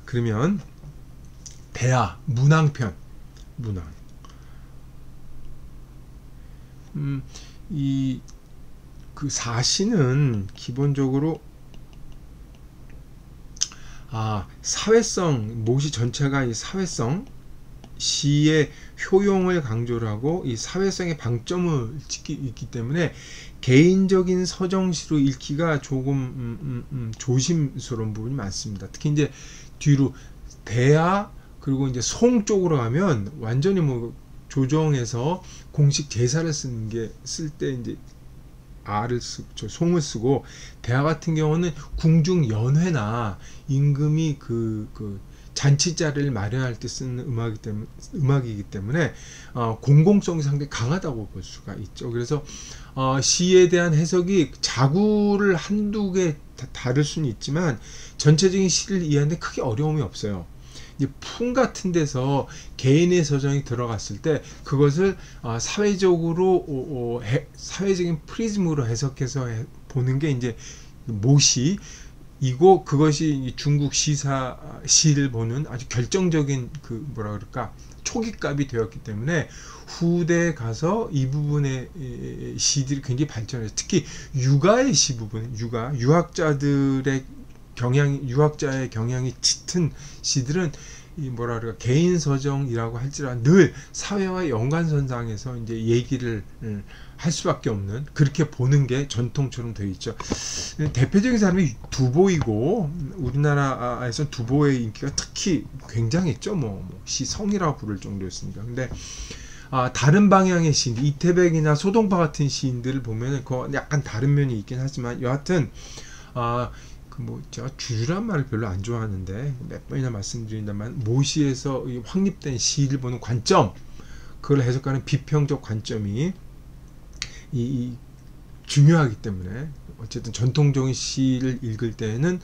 그러면 대하, 문항편, 문항. 이 그 사시는 기본적으로 사회성, 모시 전체가 이 사회성, 시의 효용을 강조를 하고 이 사회성의 방점을 있기 때문에 개인적인 서정시로 읽기가 조금 조심스러운 부분이 많습니다. 특히 이제 뒤로 대하 그리고 이제 송 쪽으로 가면 완전히 뭐 조정해서 공식 제사를 쓸 때 이제 아를 쓰고 송을 쓰고, 대하 같은 경우는 궁중 연회나 임금이 그 잔치자리를 마련할 때 쓰는 음악이기 때문에 공공성이 상당히 강하다고 볼 수가 있죠. 그래서 시에 대한 해석이 자구를 한두 개 다를 수는 있지만 전체적인 시를 이해하는데 크게 어려움이 없어요. 이제 풍 같은 데서 개인의 서정이 들어갔을 때 그것을 사회적으로 사회적인 프리즘으로 해석해서 보는 게 이제 모시 이고, 그것이 중국 시를 보는 아주 결정적인 그 뭐라 그럴까 초기값이 되었기 때문에 후대에 가서 이 부분의 시들이 굉장히 발전해요. 특히 유가의 시 부분, 유학자의 경향이 짙은 시들은 이 뭐라 그럴까 개인 서정이라고 할지라도 늘 사회와 연관선상에서 이제 얘기를 할 수밖에 없는, 그렇게 보는 게 전통처럼 되어 있죠. 대표적인 사람이 두보이고, 우리나라에서 두보의 인기가 특히 굉장했죠. 시성이라고 부를 정도였으니까. 근데 다른 방향의 시인, 이태백이나 소동파 같은 시인들을 보면은 그 약간 다른 면이 있긴 하지만, 여하튼 제가 주주란 말을 별로 안 좋아하는데 몇 번이나 말씀드린다만, 모시에서 확립된 시를 보는 관점, 그걸 해석하는 비평적 관점이 중요하기 때문에, 어쨌든 전통적인 시를 읽을 때에는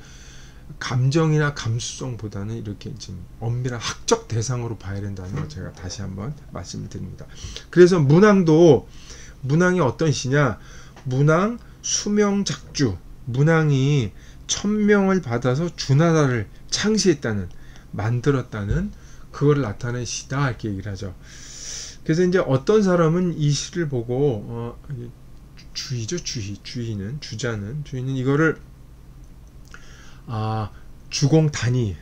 감정이나 감수성보다는 이렇게 지금 엄밀한 학적 대상으로 봐야 된다는 걸 제가 다시 한번 말씀을 드립니다. 그래서 문항이 어떤 시냐, 문항 수명작주, 문항이 천명을 받아서 주나라를 창시했다는, 만들었다는, 그걸 나타낸 시다, 이렇게 얘기를 하죠. 그래서 이제 어떤 사람은 이 시를 보고 주자는 이거를 주공단이,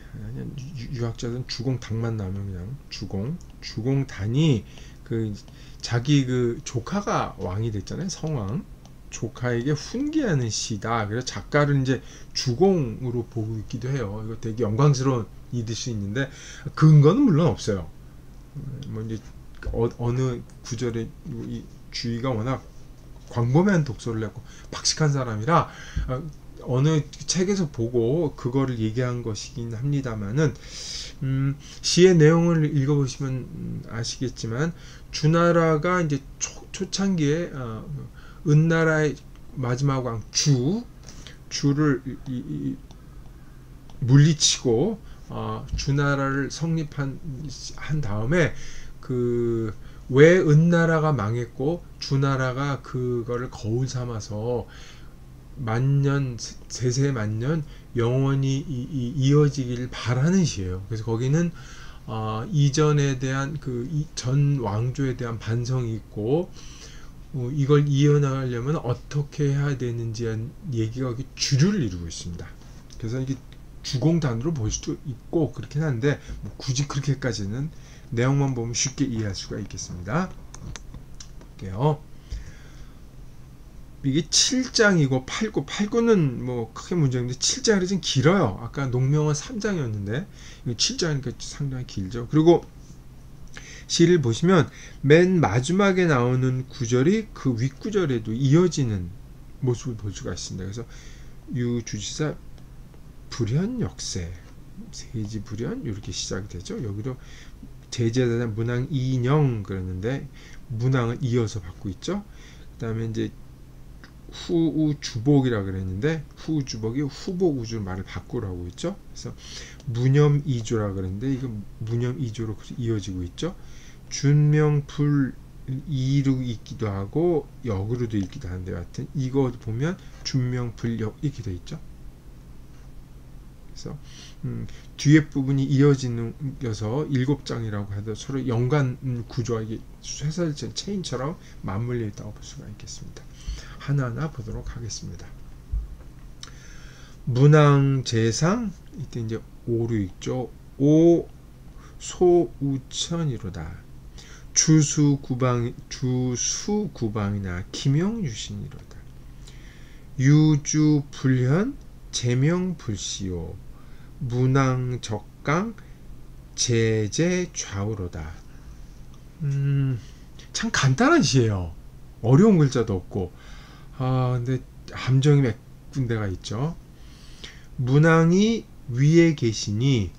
유학자들은 주공당만 나오면 그냥 주공단이 자기 조카가 왕이 됐잖아요. 성왕 조카에게 훈계하는 시다. 그래서 작가를 이제 주공으로 보고 있기도 해요. 이거 되게 영광스러운 일일 수 있는데 근거는 물론 없어요. 이제 어느 구절에 이 주의가 워낙 광범위한 독서를 했고 박식한 사람이라 어느 책에서 보고 그거를 얘기한 것이긴 합니다만은, 시의 내용을 읽어보시면 아시겠지만, 주나라가 이제 초창기에 은나라의 마지막 왕 주를 물리치고 주나라를 성립한 다음에 왜 은나라가 망했고 주나라가 그거를 거울 삼아서 만년, 세세만년 영원히 이어지기를 바라는 시예요. 그래서 거기는 이전에 대한 전 왕조에 대한 반성이 있고, 이걸 이어나가려면 어떻게 해야 되는지에 얘기가 주류를 이루고 있습니다. 그래서 이게 주공단으로 볼 수도 있고 그렇긴 한데, 굳이 그렇게까지는 내용만 보면 쉽게 이해할 수가 있겠습니다. 볼게요. 이게 7장이고 8구는 크게 문제가 없는데 7장이 좀 길어요. 아까 농명은 3장이었는데 7장이니까 상당히 길죠. 그리고 시를 보시면 맨 마지막에 나오는 구절이 그 윗구절에도 이어지는 모습을 볼 수가 있습니다. 그래서 유주지사 불현역세, 세지불현, 이렇게 시작이 되죠. 여기도 제제자자 문항 이영 그러는데 문항을 이어서 받고 있죠. 그 다음에 이제 후우주복이라 그랬는데 후우주복이 후복우주 말을 바꾸라고 있죠. 그래서 무념이조라 그랬는데 이거 무념이조로 이어지고 있죠. 준명불 이로 읽기도 하고 역으로도 읽기도 하는데, 하여튼 이거 보면 준명불역 이렇게 돼 있죠. 그래서 뒤에 부분이 이어지는여서 7장이라고 해도 서로 연관 구조와 쇠설전 체인처럼 맞물려 있다고 볼 수가 있겠습니다. 하나하나 보도록 하겠습니다. 문왕재상, 이때 이제 오류 있죠. 오 소우천이로다. 주수구방이나 기명유신이로다. 유주불현 제명불시요. 문왕적강 제제좌우로다. 참 간단한 시예요. 어려운 글자도 없고. 근데 함정이 몇 군데가 있죠. 문왕이 위에 계시니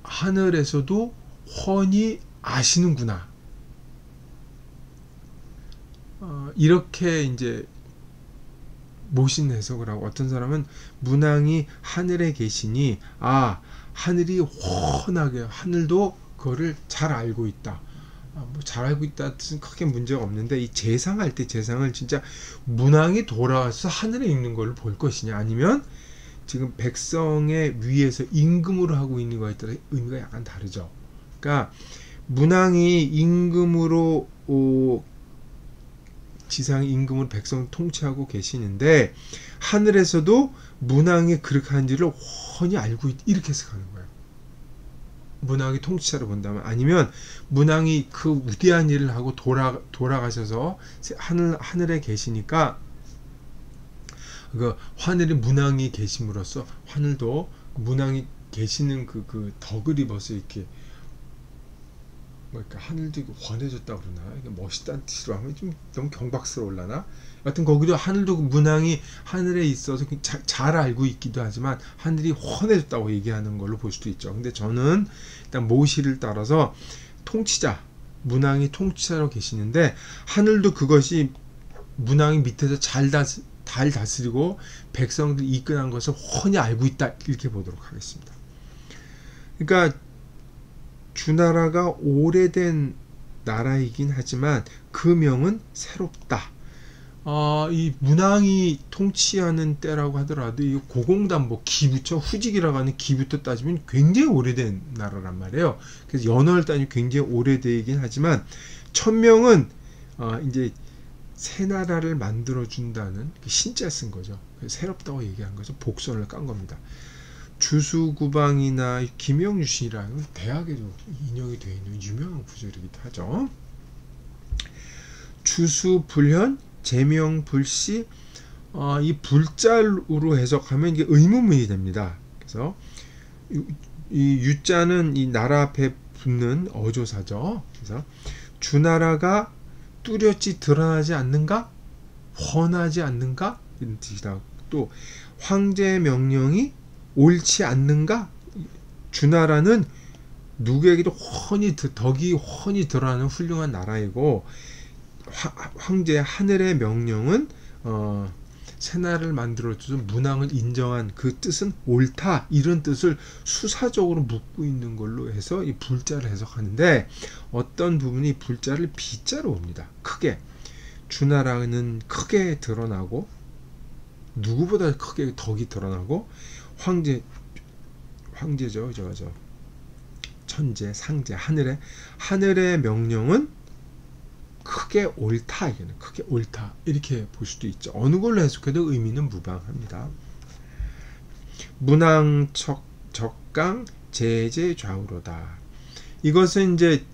하늘에서도 훤히 아시는구나. 이렇게 이제 모신 해석을 하고, 어떤 사람은 문왕이 하늘에 계시니 하늘이 훤하게, 하늘도 그거를 잘 알고 있다. 잘 알고 있다 뜻은 크게 문제가 없는데, 이 재상할 때 재상을 진짜 문왕이 돌아와서 하늘에 있는 걸로 볼 것이냐, 아니면 지금 백성의 위에서 임금으로 하고 있는 거에 따라 의미가 약간 다르죠. 그러니까 문왕이 임금으로 지상 임금으로 백성을 통치하고 계시는데, 하늘에서도 문왕이 그렇게 하는지를 훤히 알고 이렇게 해석하는 거예요. 문왕이 통치자로 본다면, 아니면 문왕이 그 위대한 일을 하고 돌아가셔서 하늘에 계시니까, 그 하늘이 문왕이 계심으로써 하늘도 문왕이 계시는 그 덕을 입어서 이렇게 그러니까 하늘도 훤해졌다 그러나, 이게 멋있다는 뜻으로 하면 좀 너무 경박스러울라나. 여하튼 거기도 하늘도 문왕이 하늘에 있어서 잘 알고 있기도 하지만 하늘이 훤해졌다고 얘기하는 걸로 볼 수도 있죠. 근데 저는 일단 모시를 따라서 통치자, 문왕이 통치자로 계시는데, 하늘도 그것이 문왕이 밑에서 잘 다스리고 백성들 이끌어간 것을 훤히 알고 있다, 이렇게 보도록 하겠습니다. 그러니까 주나라가 오래된 나라이긴 하지만 그 명은 새롭다. 이 문왕이 통치하는 때라고 하더라도 이 고공담보 기부터 후직이라고 하는 기부터 따지면 굉장히 오래된 나라란 말이에요. 그래서 연월 단위 굉장히 오래되긴 하지만 천명은 이제 새 나라를 만들어 준다는 신자 쓴 거죠. 새롭다고 얘기한 거죠. 복선을 깐 겁니다. 주수구방이나 기명유신이라는 대학에도 인용이 되어 있는 유명한 구절이기도 하죠. 주수불현 제명불시, 이 불자로 해석하면 이게 의문문이 됩니다. 그래서 이 유자는 이 나라 앞에 붙는 어조사죠. 그래서 주나라가 뚜렷이 드러나지 않는가? 훤하지 않는가? 이런 뜻이다. 또 황제의 명령이 옳지 않는가? 주나라는 누구에게도 덕이 훤히 드러나는 훌륭한 나라이고, 황제의 하늘의 명령은 새나라를 만들어줘서 문왕을 인정한 그 뜻은 옳다, 이런 뜻을 수사적으로 묻고 있는 걸로 해서 이 불자를 해석하는데, 어떤 부분이 불자를 비자로 옵니다. 크게 주나라는 크게 드러나고, 누구보다 크게 덕이 드러나고, 황제죠, 천재, 상제, 하늘의 명령은 크게 옳다, 이게는 크게 옳다, 이렇게 볼 수도 있죠. 어느 걸로 해석해도 의미는 무방합니다. 문왕적강 제제좌우로다. 이것은 이제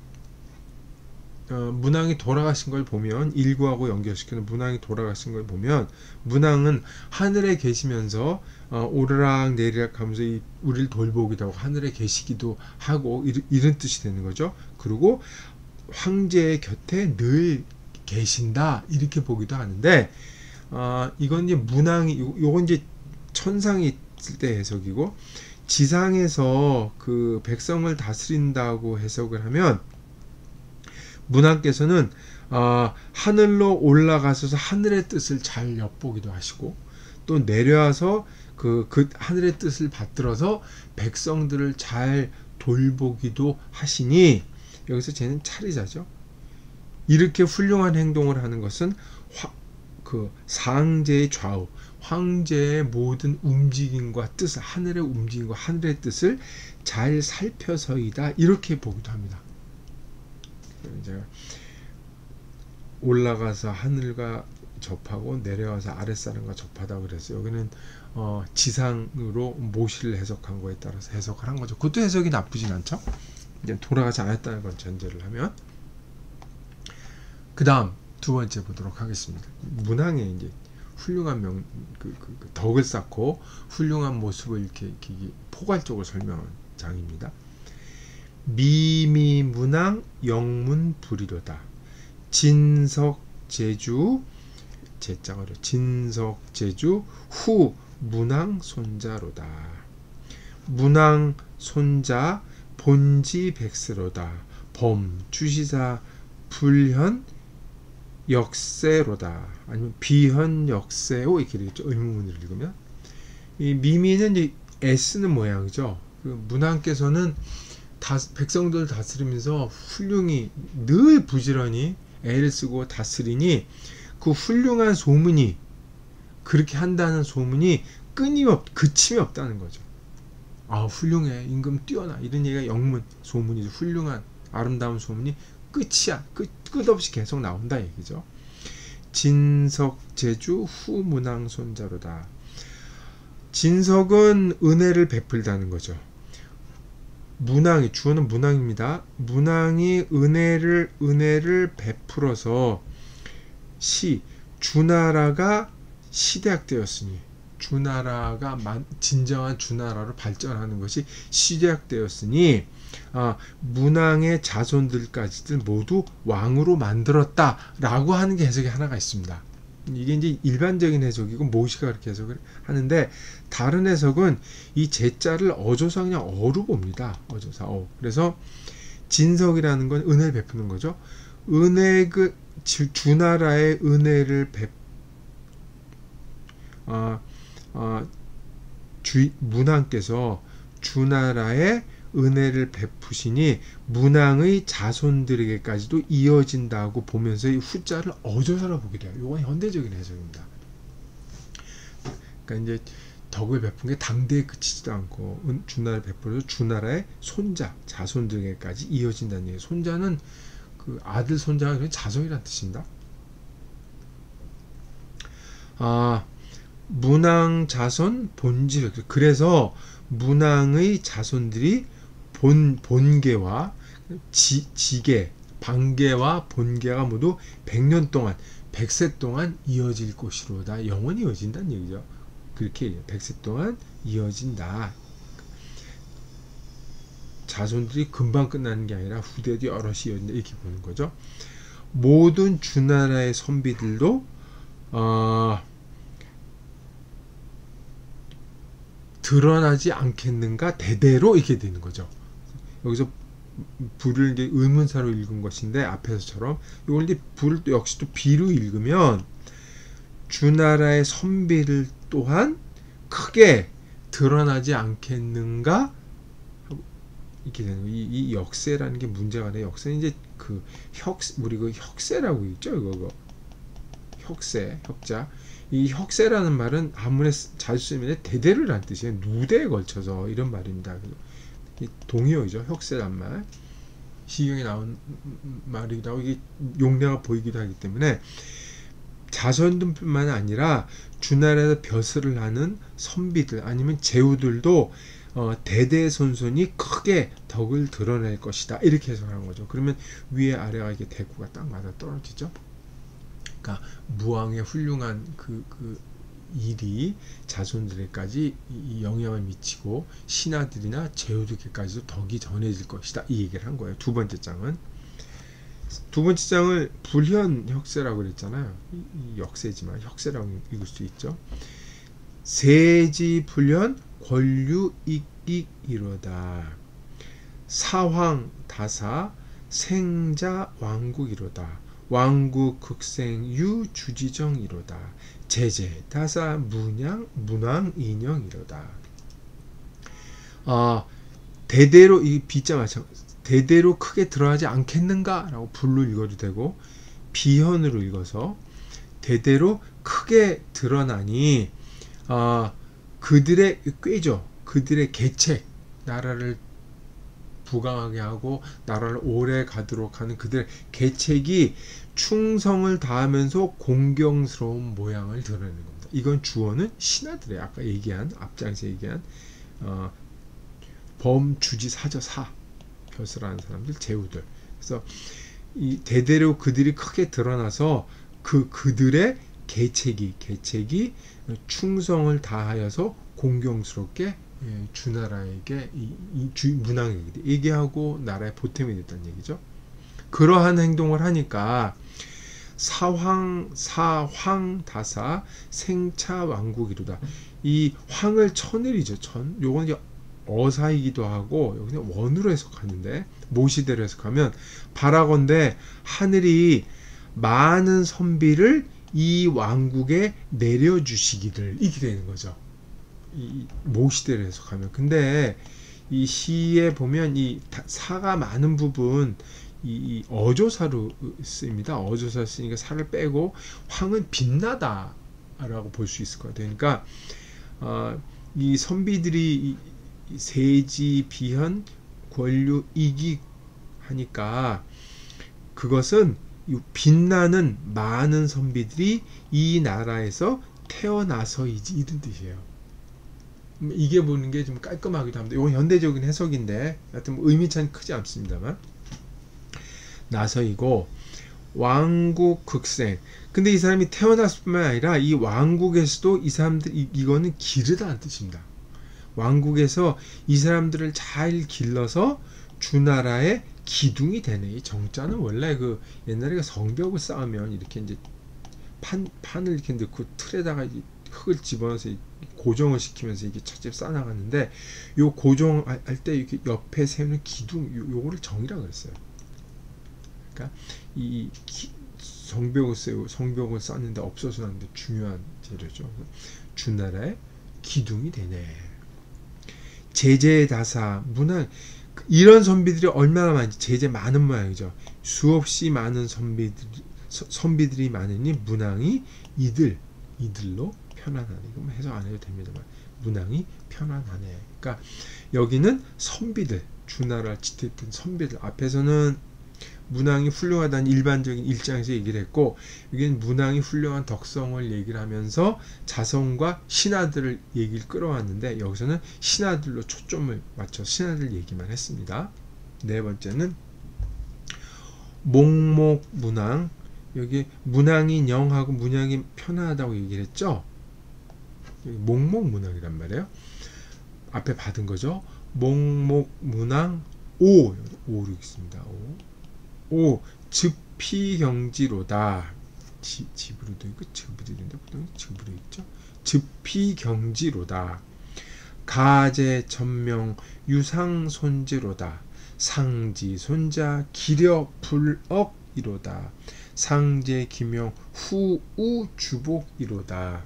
문왕이 돌아가신 걸 보면, 일구하고 연결시키는 문왕이 돌아가신 걸 보면, 문왕은 하늘에 계시면서 오르락 내리락 하면서 우리를 돌보기도 하고 하늘에 계시기도 하고 이런 뜻이 되는 거죠. 그리고 황제의 곁에 늘 계신다, 이렇게 보기도 하는데, 이건 이제 문왕이, 요건 이제 천상이 있을 때 해석이고, 지상에서 그 백성을 다스린다고 해석을 하면, 문왕께서는 하늘로 올라가셔서 하늘의 뜻을 잘 엿보기도 하시고, 또 내려와서 그 하늘의 뜻을 받들어서 백성들을 잘 돌보기도 하시니, 여기서 쟤는 차리자죠. 이렇게 훌륭한 행동을 하는 것은 그 상제의 좌우, 황제의 모든 움직임과 뜻을, 하늘의 움직임과 하늘의 뜻을 잘 살펴서이다, 이렇게 보기도 합니다. 제가 올라가서 하늘과 접하고 내려와서 아랫사람과 접하다 그래서 여기는 지상으로 모시를 해석한 거에 따라서 해석을 한 거죠. 그것도 해석이 나쁘진 않죠. 이제 돌아가지 않았다는 건 전제를 하면. 그 다음 두 번째 보도록 하겠습니다. 문항에 이제 훌륭한 덕을 쌓고 훌륭한 모습을 이렇게 포괄적으로 설명한 장입니다. 미미문항 영문불이로다. 진석제주, 제자어려, 진석제주 후 문항 손자로다. 문항 손자 본지 백스로다. 범 주시사 불현 역세로다. 아니면 비현 역세오, 이렇게 되겠죠. 의문문을 읽으면. 이 미미는 이제 애쓰는 모양이죠. 그 문항께서는 백성들을 다스리면서 훌륭히 늘 부지런히 애를 쓰고 다스리니 그 훌륭한 소문이, 그렇게 한다는 소문이 그침이 없다는 거죠. 아, 훌륭해, 임금 뛰어나, 이런 얘기가 영문 소문이죠. 훌륭한 아름다운 소문이 끝없이 계속 나온다 얘기죠. 진석제주 후 문항 손자로다. 진석은 은혜를 베풀다는 거죠. 문항이, 주어는 문항입니다. 문항이 은혜를 베풀어서 주나라가 시대학되었으니, 주나라가 진정한 주나라로 발전하는 것이 시대학되었으니, 문항의 자손들까지들 모두 왕으로 만들었다라고 하는 게 해석이 하나가 있습니다. 이게 이제 일반적인 해석이고 모시가 그렇게 해석을 하는데, 다른 해석은 이 제자를 어조사 그냥 어로 봅니다. 어조사 그래서 진석이라는 건 은혜를 베푸는 거죠. 주나라의 은혜를 문항께서 주나라의 은혜를 베푸시니 문항의 자손들에게까지도 이어진다고 보면서 이 후자를 어조사로 보게 돼요. 이건 현대적인 해석입니다. 그러니까 이제 덕을 베푼 게 당대에 그치지도 않고 주나라를 베풀어서 주나라의 손자, 자손들에게까지 이어진다는 얘기예요. 손자는 그 아들, 손자가 자손이라는 뜻입니다. 문항 자손 본질, 그래서 문항의 자손들이 본계와 지계, 방계와 본계가 모두 100년 동안, 100세 동안 이어질 것이로다. 영원히 이어진다는 얘기죠. 그렇게 100세 동안 이어진다. 자손들이 금방 끝나는 게 아니라 후대도 여럿이 이어진다, 이렇게 보는 거죠. 모든 주나라의 선비들도 드러나지 않겠는가, 대대로, 이렇게 되는 거죠. 여기서 불을 이제 의문사로 읽은 것인데, 앞에서처럼 이걸 이제 불을 또 역시 또 비로 읽으면 주나라의 선비들 또한 크게 드러나지 않겠는가, 이렇게 되는 거예요. 이 역세라는 게 문제가 아니라, 역세는 이제 우리 혁세라고 있죠. 이거 혁세, 혁자. 이 혁세라는 말은 한문에 자주 쓰이면 대대로라는 뜻이에요. 누대에 걸쳐서, 이런 말입니다. 동의어이죠. 혁세란 말. 시경에 나온 말이기도 하고, 이게 용례가 보이기도 하기 때문에 자손들뿐만 아니라 주나라에서 벼슬을 하는 선비들, 아니면 제후들도 대대손손이 크게 덕을 드러낼 것이다, 이렇게 해석하는 거죠. 그러면 위에 아래가 이게 대구가 딱 맞아 떨어지죠. 그러니까 무왕의 훌륭한 그 일이 자손들에게까지 이 영향을 미치고 신하들이나 제후들에게까지도 덕이 전해질 것이다, 이 얘기를 한 거예요. 두 번째 장은, 두 번째 장을 불현 혁세라고 그랬잖아요. 이 역세지만 혁세라고 읽을 수 있죠. 세지 불현 권류 익익이로다. 사황 다사 생자 왕국이로다. 왕국 극생유 주지정이로다. 제제 다사 문왕 인형이로다. 대대로, 이 비자 마찬가지, 대대로 크게 드러나지 않겠는가 라고 불로 읽어도 되고, 비현으로 읽어서 대대로 크게 드러나니 그들의 꾀죠. 그들의 계책, 나라를 부강하게 하고 나라를 오래 가도록 하는 그들의 계책이 충성을 다하면서 공경스러운 모양을 드러내는 겁니다. 이건 주어는 신하들의 아까 얘기한 앞장에서 얘기한 범주지사저사 벼슬하는 사람들 제후들. 그래서 이 대대로 그들이 크게 드러나서 그들의 계책이 충성을 다하여서 공경스럽게 주나라에게 문왕에게 얘기하고 나라의 보탬이 됐다는 얘기죠. 그러한 행동을 하니까 사황다사 생차왕국이로다. 이 황을 천을이죠. 요건 이제 어사이기도 하고 여기는 원으로 해석하는데 모시대로 해석하면 바라건대 하늘이 많은 선비를 이 왕국에 내려주시기를 이렇게 되는 거죠. 이 모시대로 해석하면. 근데 이 시에 보면 이 사가 많은 부분 이 어조사로 쓰입니다. 어조사 쓰니까 사를 빼고 황은 빛나다라고 볼 수 있을 것 같아요. 그러니까 이 선비들이 세지 비현 권류 이기 하니까 그것은 빛나는 많은 선비들이 이 나라에서 태어나서이지 이런 뜻이에요. 이게 보는 게 좀 깔끔하기도 합니다. 이건 현대적인 해석인데 하여튼 의미 차이는 크지 않습니다만 나서이고 왕국 극생. 근데 이 사람이 태어났을 뿐만 아니라 이 왕국에서도 이 사람들 이거는 기르다는 뜻입니다. 왕국에서 이 사람들을 잘 길러서 주나라의 기둥이 되네. 이 정자는 원래 그 옛날에 성벽을 쌓으면 이렇게 이제 판을 이렇게 넣고 틀에다가 흙을 집어넣어서 고정을 시키면서 이게 차츰 쌓아나가는데 요 고정할 때 이렇게 옆에 세우는 기둥 요거를 정이라고 했어요. 그러니까 이 성벽을 쌓는데 없어서 하는데 중요한 재료죠. 주나라의 기둥이 되네. 제제다사 문화 이런 선비들이 얼마나 많은지 제제 많은 모양이죠. 수없이 많은 선비들이 많으니 문왕이 이들로 편안하네. 이거 해석 안 해도 됩니다만 문왕이 편안하네. 그러니까 여기는 선비들 주나라를 지탱했던 선비들 앞에서는 문왕이 훌륭하다는 일반적인 입장에서 얘기를 했고 여기는 문왕이 훌륭한 덕성을 얘기를 하면서 자성과 신하들을 얘기를 끌어왔는데 여기서는 신하들로 초점을 맞춰 신하들 얘기만 했습니다. 네 번째는 목목문왕. 여기 문왕이 영하고 문왕이 편안하다고 얘기를 했죠. 목목문왕이란 말이에요. 앞에 받은 거죠. 목목문왕 오로 있습니다. 오 즙피경지로다. 집으로도 있고 즙으로 있는데 보통 즙으로 있죠. 즙피경지로다. 가제 전명 유상손지로다. 상지 손자 기려 불억이로다. 상제 기명 후우 주복이로다.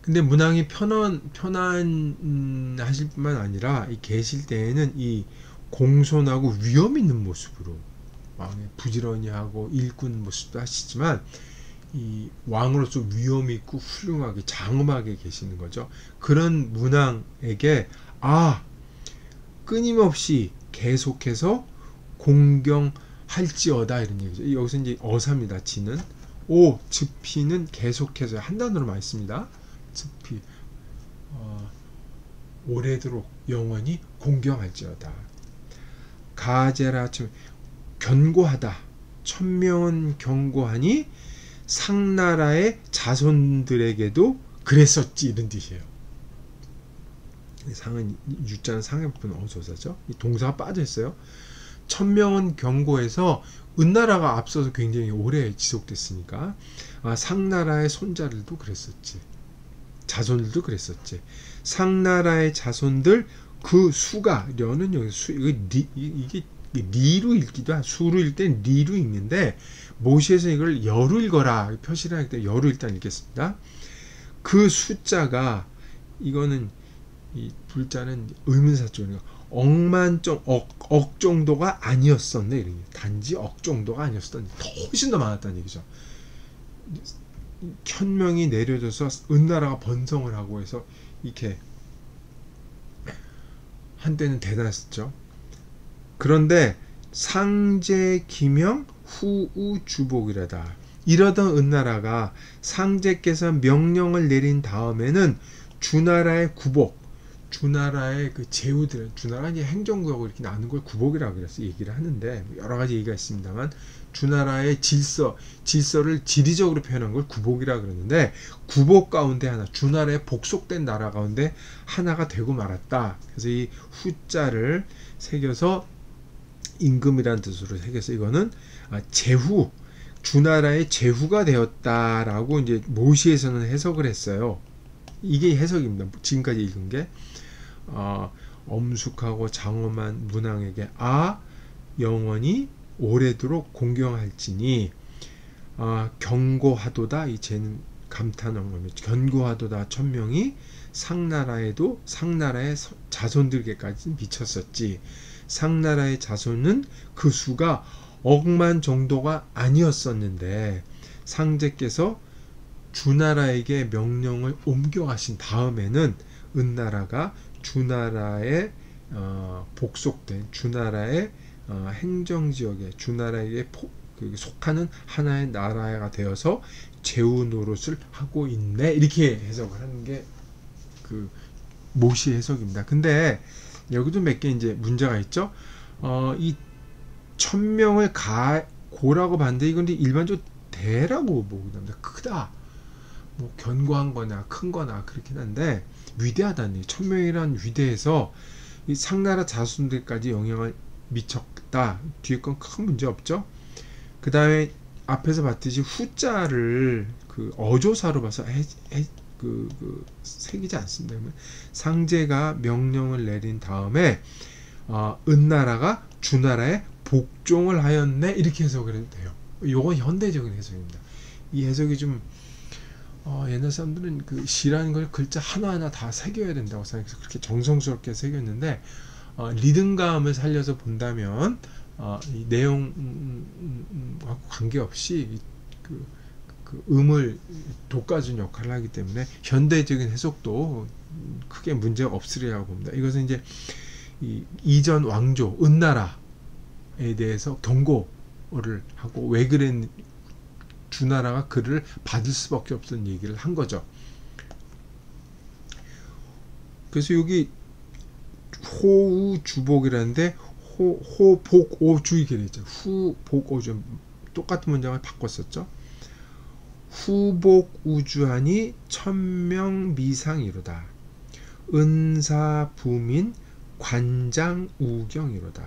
근데 문왕이 편안하실 뿐만 아니라 이 계실 때에는 이 공손하고 위험 있는 모습으로 왕의 부지런히 하고 일꾼 모습도 하시지만 이 왕으로서 위험 있고 훌륭하게 장엄하게 계시는 거죠. 그런 문왕에게 끊임없이 계속해서 공경할지어다 이런 얘기죠. 여기서 이제 어사입니다. 지는 즙피는 계속해서 한 단어로 많이 씁니다. 즙피 오래도록 영원히 공경할지어다. 가제라 견고하다. 천명은 견고하니 상나라의 자손들에게도 그랬었지 이런 뜻이에요. 상은 유자는 상에 붙는 어조사죠. 이 동사가 빠져 있어요. 천명은 견고해서 은나라가 앞서서 굉장히 오래 지속됐으니까 상나라의 손자들도 그랬었지. 자손들도 그랬었지. 상나라의 자손들 그 수가 려는 여기 이게 리로 읽기도 하고 수로 읽을 땐 리로 읽는데 모시에서 이걸 여로 읽어라 표시를 하기 때문에 여로 일단 읽겠습니다. 그 숫자가 이거는 이 불자는 의문사조니까 억만정 억 정도가 아니었었네 이런 단지 억 정도가 아니었었던 더 훨씬 더 많았다는 얘기죠. 현명이 내려져서 은나라가 번성을 하고 해서 이렇게 한때는 대단했었죠. 그런데 상제 기명 후우 주복이라다. 이러던 은나라가 상제께서 명령을 내린 다음에는 주나라의 구복, 주나라의 그 제후들, 주나라 이제 행정구역을 이렇게 나눈 걸 구복이라고 그래서 얘기를 하는데 여러 가지 얘기가 있습니다만 주나라의 질서를 지리적으로 표현한 걸 구복이라고 그러는데 구복 가운데 하나, 주나라의 복속된 나라 가운데 하나가 되고 말았다. 그래서 이 후자를 새겨서 임금이라는 뜻으로 새겨서 이거는 제후, 주나라의 제후가 되었다라고 이제 모시에서는 해석을 했어요. 이게 해석입니다. 지금까지 읽은 게 엄숙하고 장엄한 문왕에게 영원히 오래도록 공경할지니 경고하도다. 이 쟤는 감탄한 겁니다. 견고하도다 천명이 상나라에도 상나라의 자손들에게까지 미쳤었지. 상나라의 자손은 그 수가 억만 정도가 아니었었는데 상제께서 주나라에게 명령을 옮겨가신 다음에는 은나라가 주나라에 복속된 주나라의 행정지역에 주나라에게 속하는 하나의 나라가 되어서 제후 노릇을 하고 있네. 이렇게 해석을 하는 게 그 모시 해석입니다. 근데 여기도 몇 개 이제 문제가 있죠. 이 천명을 고라고 봤는데 이건 일반적으로 대라고 보기도 합니다. 크다. 뭐 견고한 거나 큰 거나 그렇긴 한데 위대하다니. 천명이란 위대해서 이 상나라 자손들까지 영향을 미쳤다. 뒤에 건 큰 문제 없죠. 그 다음에 앞에서 봤듯이 후자를 그 어조사로 봐서 새기지 않습니다. 상제가 명령을 내린 다음에 은나라가 주나라에 복종을 하였네. 이렇게 해석을 해도 돼요. 요건 현대적인 해석입니다. 이 해석이 좀 옛날 사람들은 그 시라는 걸 글자 하나하나 다 새겨야 된다고 생각해서 그렇게 정성스럽게 새겼는데 리듬감을 살려서 본다면 이 내용하고 관계없이 그 음을 돋궈준 역할을 하기 때문에 현대적인 해석도 크게 문제가 없으리라고 봅니다. 이것은 이제 이전 왕조 은나라에 대해서 경고를 하고 왜 그랬 주나라가 그를 받을 수밖에 없던 얘기를 한 거죠. 그래서 여기 호우주복이라는데 호복오주 이렇게 되죠. 후복오주 똑같은 문장을 바꿨었죠. 후복우주하니 천명미상이로다. 은사부민 관장우경이로다.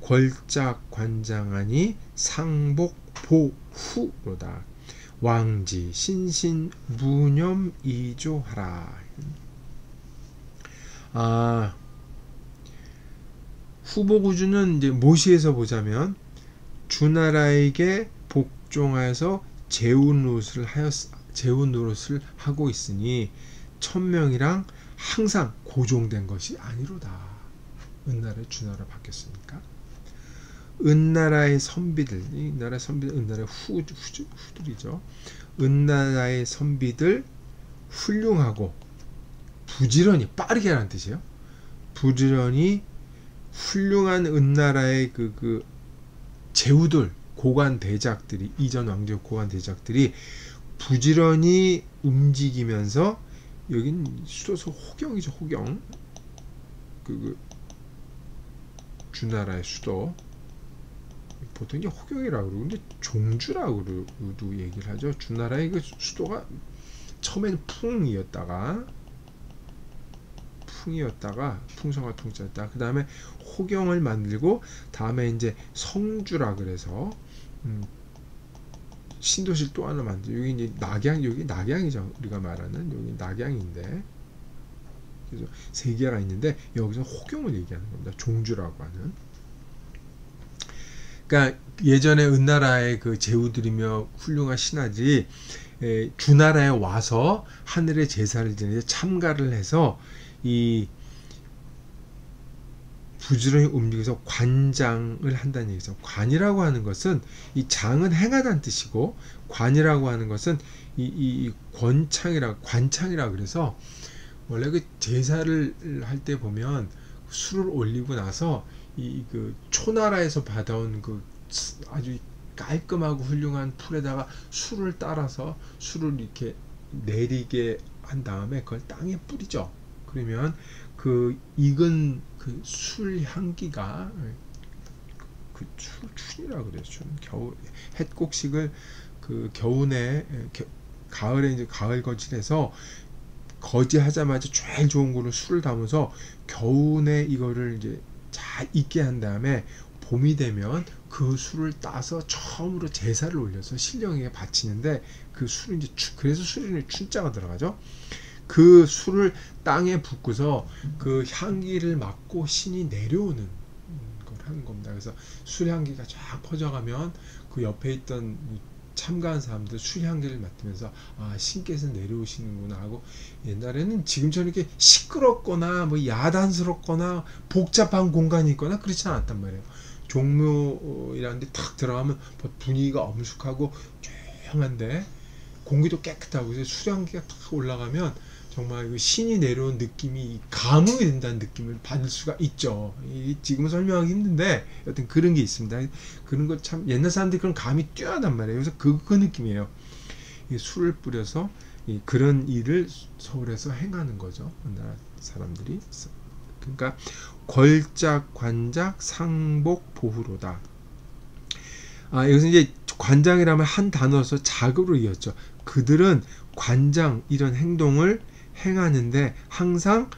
걸작관장하니 상복보후로다. 왕지 신신무념이조하라. 후복우주는 이제 모시에서 보자면 주나라에게 복종하여서 제후 노릇을 하고 있으니 천명이랑 항상 고종된 것이 아니로다. 은나라의 주나라 바뀌었으니까. 은나라의 선비들, 이 나라의 선비들, 은나라의 후들이죠. 은나라의 선비들 훌륭하고 부지런히 빠르게 하라는 뜻이에요. 부지런히 훌륭한 은나라의 그 제후들 고관 대작들이 이전 왕조 고관 대작들이 부지런히 움직이면서 여긴 수도서 호경이죠. 호경 주나라의 수도 보통 이제 호경이라고 그러고 근데 종주라고도 얘기를 하죠. 주나라의 그 수도가 처음에는 풍이었다가 풍성한 통짜였다. 그 다음에 호경을 만들고 다음에 이제 성주라 그래서 신도시를 또 하나 만들고 여기 이제 여기 낙양이죠. 우리가 말하는 여기 낙양인데 그래서 세 개가 있는데 여기서 호경을 얘기하는 겁니다. 종주라고 하는. 그러니까 예전에 은나라의 그 제후들이며 훌륭한 신하들이 주나라에 와서 하늘의 제사를 지내서 참가를 해서 이 부지런히 움직여서 관장을 한다는 얘기죠. 관이라고 하는 것은 이 장은 행하다는 뜻이고 관이라고 하는 것은 이 관창이라 그래서 원래 그 제사를 할 때 보면 술을 올리고 나서 그 초나라에서 받아온 그 아주 깔끔하고 훌륭한 풀에다가 술을 따라서 술을 이렇게 내리게 한 다음에 그걸 땅에 뿌리죠. 그러면 그 익은 그 술 향기가 그 춘이라 그래요. 겨울 햇곡식을 그 겨우내 가을에 이제 가을 거질해서 거지하자마자 제일 좋은 거로 술을 담아서 겨우내 이거를 이제 잘 익게 한 다음에 봄이 되면 그 술을 따서 처음으로 제사를 올려서 신령에게 바치는데 그 술은 이제 그래서 술에는 춘자가 들어가죠. 그 술을 땅에 붓고서 그 향기를 맡고 신이 내려오는 걸 하는 겁니다. 그래서 술 향기가 쫙 퍼져가면 그 옆에 있던 참가한 사람들 술 향기를 맡으면서 아 신께서 내려오시는구나 하고 옛날에는 지금처럼 이렇게 시끄럽거나 뭐 야단스럽거나 복잡한 공간이 있거나 그렇지 않았단 말이에요. 종묘이라는 데 탁 들어가면 분위기가 엄숙하고 조용한데 공기도 깨끗하고 그래서 술 향기가 탁 올라가면 정말 신이 내려온 느낌이 감흥이 된다는 느낌을 받을 수가 있죠. 지금은 설명하기 힘든데 여튼 그런 게 있습니다. 그런 거 참 옛날 사람들이 그런 감이 뛰어나단 말이에요. 그래서 그 느낌이에요. 술을 뿌려서 그런 일을 서울에서 행하는 거죠. 우리나라 사람들이. 그러니까 걸작, 관작, 상복, 보후로다. 여기서 이제 관장이라면 한 단어에서 작으로 이었죠. 그들은 관장 이런 행동을 행하는데 항상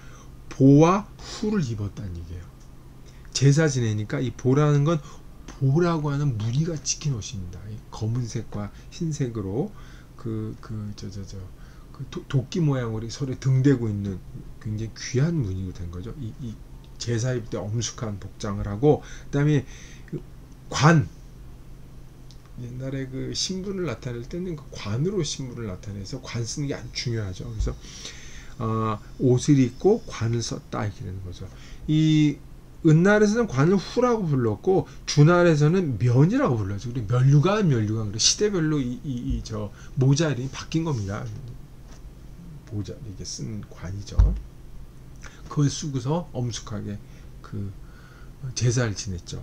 보와 후를 입었다는 얘기예요. 제사 지내니까 이 보라는 건 보라고 하는 무늬가 찍힌 옷입니다. 검은색과 흰색으로 도끼 모양으로 서로 등대고 있는 굉장히 귀한 무늬로 된 거죠. 이 제사 입을 때 엄숙한 복장을 하고 그다음에 관 옛날에 그 신분을 나타낼 때는 그 관으로 신분을 나타내서 관 쓰는 게 아주 중요하죠. 그래서 옷을 입고 관을 썼다 이렇게 되는 거죠. 이 은날에서는 관을 후라고 불렀고 주날에서는 면이라고 불렀죠. 그리고 면류관 그래 시대별로 저 모자 이름이 바뀐 겁니다. 모자 이게 쓴 관이죠. 그걸 쓰고서 엄숙하게 그 제사를 지냈죠.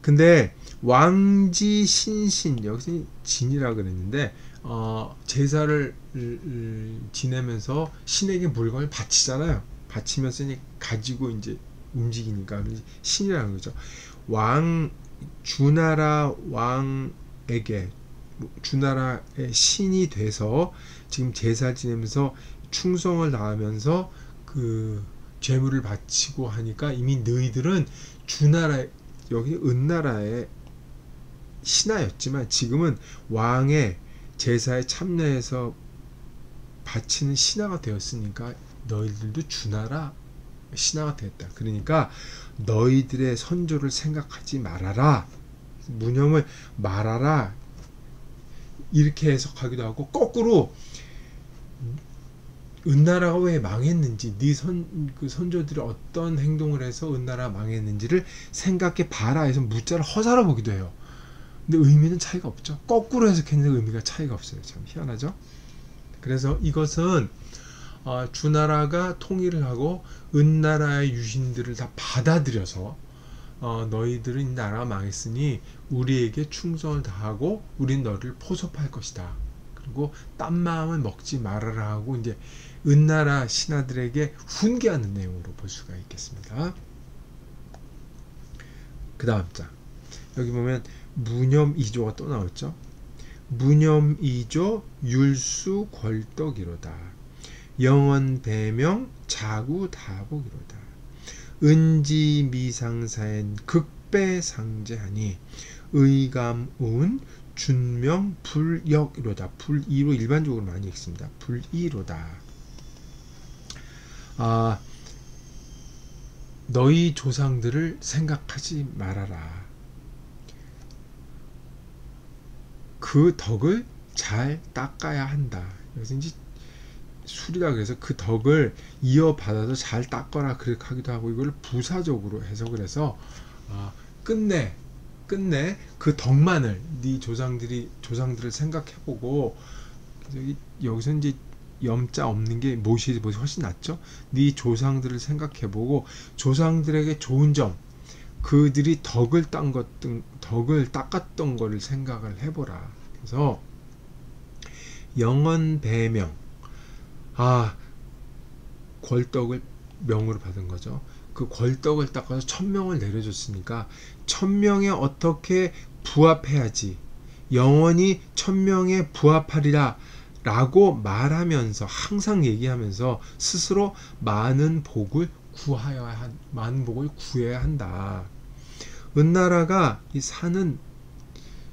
근데 왕지 신신 여기서 진이라 그랬는데 제사를 지내면서 신에게 물건을 바치잖아요. 바치면서 이제 가지고 이제 움직이니까 신이라는 거죠. 주나라 왕에게 주나라의 신이 돼서 지금 제사 지내면서 충성을 다하면서 그 죄물을 바치고 하니까 이미 너희들은 주나라 여기 은나라의 신하였지만 지금은 왕의 제사에 참여해서 바치는 신하가 되었으니까 너희들도 주나라 신하가 되었다. 그러니까 너희들의 선조를 생각하지 말아라. 무념을 말아라. 이렇게 해석하기도 하고 거꾸로 은나라가 왜 망했는지 그 선조들이 어떤 행동을 해서 은나라가 망했는지를 생각해 봐라 해서 무자를 허사로 보기도 해요. 근데 의미는 차이가 없죠. 거꾸로 해석했는데 의미가 차이가 없어요. 참 희한하죠. 그래서 이것은 주나라가 통일을 하고 은나라의 유신들을 다 받아들여서 너희들은 이 나라가 망했으니 우리에게 충성을 다하고 우린 너를 포섭할 것이다. 그리고 딴 마음은 먹지 말아라 하고 이제 은나라 신하들에게 훈계하는 내용으로 볼 수가 있겠습니다. 그 다음 장 여기 보면 무념이조가 또 나왔죠. 무념이조 율수 궐떡이로다. 영언배명 자구다복이로다. 은지미상사엔 극배상제하니 의감운 준명 불역이로다. 불이로 일반적으로 많이 읽습니다. 불이로다. 너희 조상들을 생각하지 말아라. 그 덕을 잘 닦아야 한다. 여기서 이제 술이라 그래서 그 덕을 이어받아서 잘 닦거라 그렇게 하기도 하고, 이걸 부사적으로 해석을 해서 끝내 그 덕만을 네 조상들을 생각해보고, 여기서 이제 염자 없는 게 모시보다 훨씬 낫죠. 네 조상들을 생각해보고 조상들에게 좋은 점, 그들이 덕을 닦았던 거를 생각을 해보라. 그래서 영언배명, 궐덕을 명으로 받은 거죠. 그 궐덕을 닦아서 1000명을 내려줬으니까 1000명에 어떻게 부합해야지, 영원히 1000명에 부합하리라 라고 말하면서, 항상 얘기하면서 스스로 많은 복을 구해야 한다. 은나라가 이 사는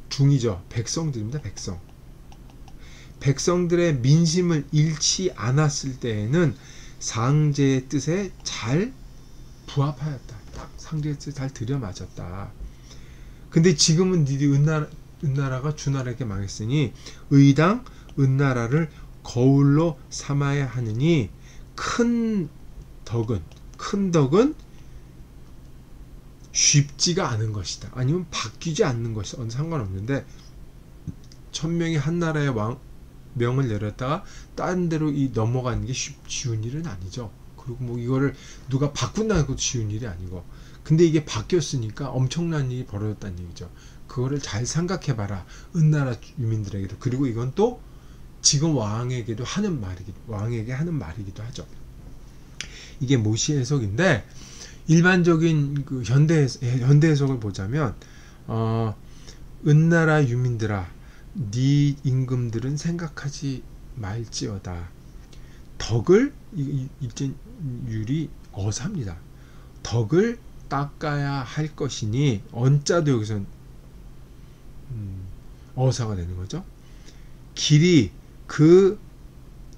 중이죠. 백성들입니다. 백성들의 민심을 잃지 않았을 때에는 상제의 뜻에 잘 부합하였다. 상제의 뜻에 잘 들여맞았다. 근데 지금은 은나라가 주나라에게 망했으니 의당 은나라를 거울로 삼아야 하느니 큰 덕은 쉽지가 않은 것이다. 아니면 바뀌지 않는 것이다. 상관없는데 1000명이 한 나라의 명을 내렸다가 다른 데로 넘어가는 게 쉬운 일은 아니죠. 그리고 뭐 이거를 누가 바꾼다는 것도 쉬운 일이 아니고, 근데 이게 바뀌었으니까 엄청난 일이 벌어졌다는 얘기죠. 그거를 잘 생각해봐라, 은나라 유민들에게도. 그리고 이건 또 지금 왕에게 하는 말이기도 하죠. 이게 모시 해석인데, 일반적인 그 현대 해석을 보자면, 은나라 유민들아, 네 임금들은 생각하지 말지어다. 덕을, 일제율이 어사입니다. 덕을 닦아야 할 것이니, 언자도 여기선 어사가 되는 거죠. 길이 그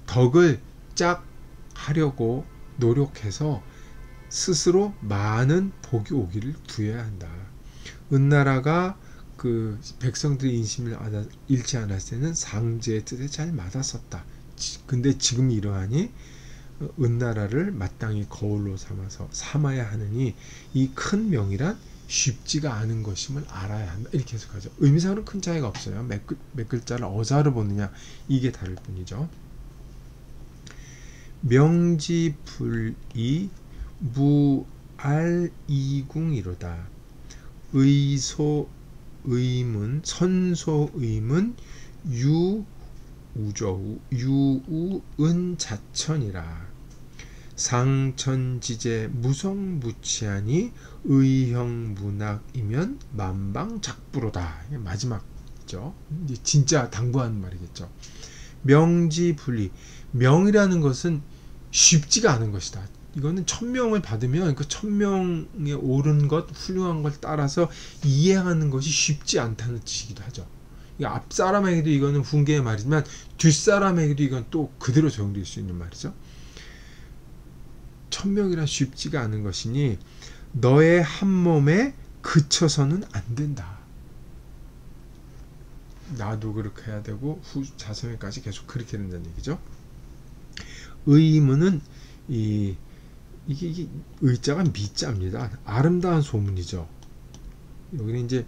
덕을 짝 하려고 노력해서 스스로 많은 복이 오기를 구해야 한다. 은나라가 그 백성들의 인심을 잃지 않았을 때는 상제의 뜻에 잘 맞았었다. 근데 지금 이러하니 은나라를 마땅히 거울로 삼아야 하느니 이 큰 명이란 쉽지가 않은 것임을 알아야 한다. 이렇게 해석하죠. 의미상으로는 큰 차이가 없어요. 몇 글자를 어사로 보느냐, 이게 다를 뿐이죠. 명지불이 무알이궁이로다. 선소의문 유우은자천이라. 상천지제 무성무치하니 의형문학이면 만방작부로다. 마지막이죠. 진짜 당부하는 말이겠죠. 명지불리, 명이라는 것은 쉽지가 않은 것이다. 이거는 1000명을 받으면 그 1000명에 옳은 것, 훌륭한 걸 따라서 이해하는 것이 쉽지 않다는 뜻이기도 하죠. 앞 사람에게도 이거는 훈계의 말이지만 뒷 사람에게도 이건 또 그대로 적용될 수 있는 말이죠. 1000명이란 쉽지가 않은 것이니 너의 한 몸에 그쳐서는 안 된다. 나도 그렇게 해야 되고 자손에까지 계속 그렇게 된다는 얘기죠. 의문은 이게 의자가 미자입니다. 아름다운 소문이죠. 여기는 이제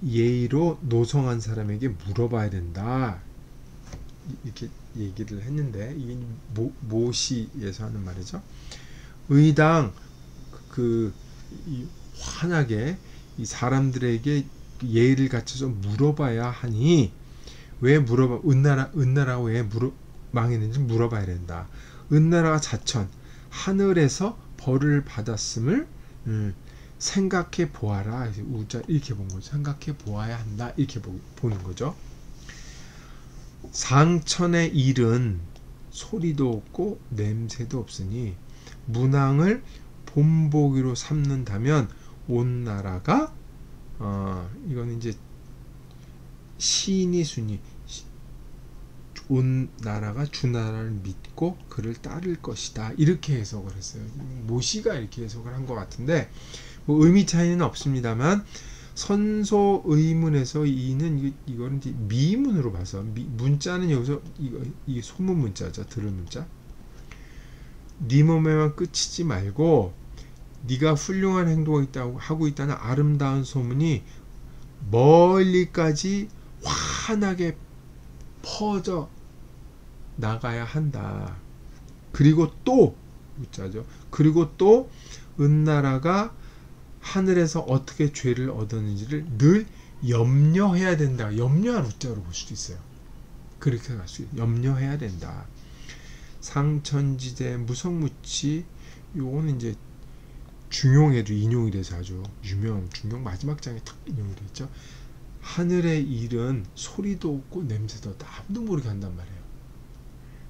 예의로 노성한 사람에게 물어봐야 된다, 이렇게 얘기를 했는데, 이게 모시에서 하는 말이죠. 의당 환하게 이 사람들에게 예의를 갖춰서 물어봐야 하니, 왜 은나라가 왜 망했는지 물어봐야 된다. 은나라가 자천, 하늘에서 벌을 받았음을 생각해 보아라. 우자 이렇게 본 거죠. 생각해 보아야 한다, 이렇게 보는 거죠. 상천의 일은 소리도 없고 냄새도 없으니 문왕을 본보기로 삼는다면 온 나라가 이거는 이제 시인이 순위, 온 나라가 주나라를 믿고 그를 따를 것이다, 이렇게 해석을 했어요. 모시가 이렇게 해석을 한 것 같은데, 뭐 의미 차이는 없습니다만, 선소의문에서 이는 이거는 이제 미문으로 봐서, 문자는 여기서 이 소문 문자죠. 들을 문자. 네 몸에만 그치지 말고 네가 훌륭한 행동을 하고 있다는 아름다운 소문이 멀리까지 환하게 퍼져 나가야 한다. 그리고 또 문자죠. 그리고 또 은나라가 하늘에서 어떻게 죄를 얻었는지를 늘 염려해야 된다. 염려한 우자로 볼 수도 있어요. 그렇게 갈 수 있어요. 염려해야 된다. 상천지대 무성무치, 요거는 이제 중용에도 인용이 돼서 아주 유명한, 중용 마지막 장에 탁 인용이 되어 있죠. 하늘의 일은 소리도 없고 냄새도 없다. 아무도 모르게 한단 말이에요.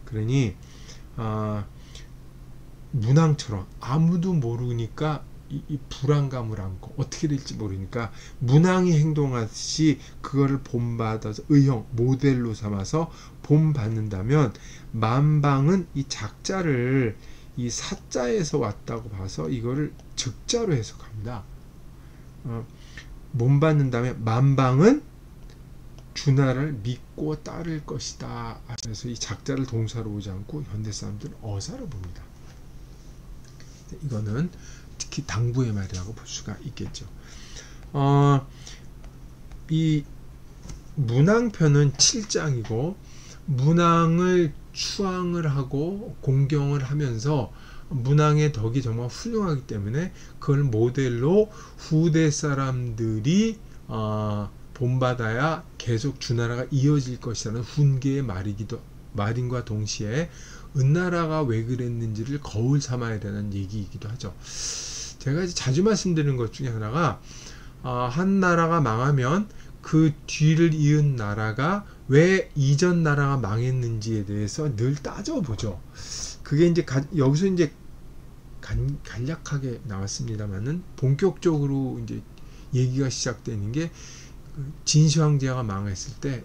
그러니 문왕처럼 아무도 모르니까 이 불안감을 안고 어떻게 될지 모르니까 문왕이 행동하듯이 그거를 본받아서 의형 모델로 삼아서 본받는다면 만방은 이 작자를 이 사자에서 왔다고 봐서 이거를 즉자로 해석합니다. 본받는다면 만방은 주나라를 믿고 따를 것이다. 그래서 이 작자를 동사로 보지 않고 현대 사람들은 어사로 봅니다. 이거는 특히 당부의 말이라고 볼 수가 있겠죠. 이 문왕편은 7장이고 문왕을 추앙을 하고 공경을 하면서 문왕의 덕이 정말 훌륭하기 때문에 그걸 모델로 후대 사람들이 본받아야 계속 주나라가 이어질 것이라는 훈계의 말인과 동시에 은나라가 왜 그랬는지를 거울 삼아야 되는 얘기이기도 하죠. 제가 자주 말씀드리는 것 중에 하나가 한 나라가 망하면 그 뒤를 이은 나라가 왜 이전 나라가 망했는지에 대해서 늘 따져보죠. 그게 이제 여기서 이제 간략하게 나왔습니다만은 본격적으로 이제 얘기가 시작되는 게 진시황제가 망했을 때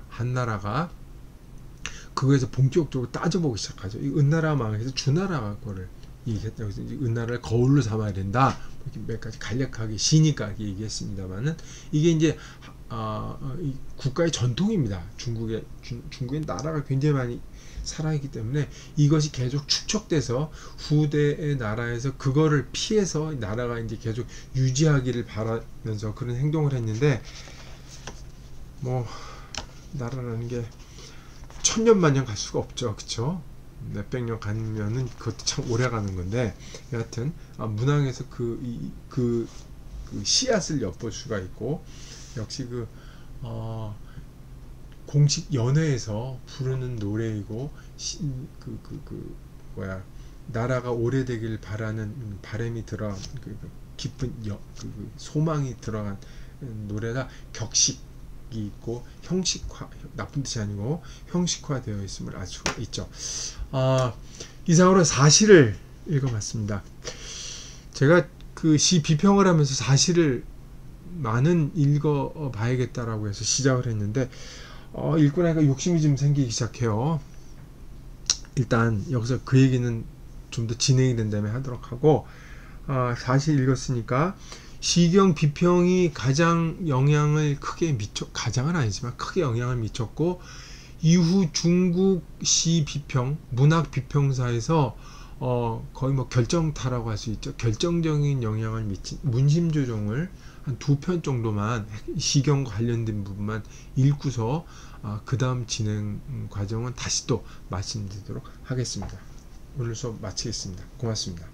한나라가 그거에서 본격적으로 따져보기 시작하죠. 이 은나라가 망해서 주나라가 그거를 얘기했다고 해서 은나라를 거울로 삼아야 된다. 이렇게 몇 가지 간략하게 시니까 얘기했습니다만은 이게 이제 국가의 전통입니다. 중국의 나라가 굉장히 많이 살아있기 때문에 이것이 계속 축적돼서 후대의 나라에서 그거를 피해서 나라가 이제 계속 유지하기를 바라면서 그런 행동을 했는데 뭐 나라라는 게 천년만년 갈 수가 없죠. 그쵸? 몇백 년 가면은 그것도 참 오래 가는 건데 여하튼 문왕에서 그 씨앗을 엿볼 수가 있고 역시 공식 연회에서 부르는 노래이고 나라가 오래되길 바라는 바람이 들어간 깊은 소망이 들어간 노래가 격식이 있고 형식화, 나쁜 뜻이 아니고 형식화되어 있음을 알 수가 있죠. 이상으로 사시를 읽어봤습니다. 제가 그 시 비평을 하면서 사시를 많은 읽어봐야겠다라고 해서 시작을 했는데 읽고 나니까 욕심이 좀 생기기 시작해요. 일단 여기서 그 얘기는 좀 더 진행이 된 다음에 하도록 하고 사실 읽었으니까 시경 비평이 가장 영향을 크게 가장은 아니지만 크게 영향을 미쳤고 이후 중국 시 비평, 문학 비평사에서 거의 뭐 결정타라고 할 수 있죠. 결정적인 영향을 미친 문심조정을 한 2편 정도만 시경과 관련된 부분만 읽고서 그 다음 진행 과정은 다시 또 말씀드리도록 하겠습니다. 오늘 수업 마치겠습니다. 고맙습니다.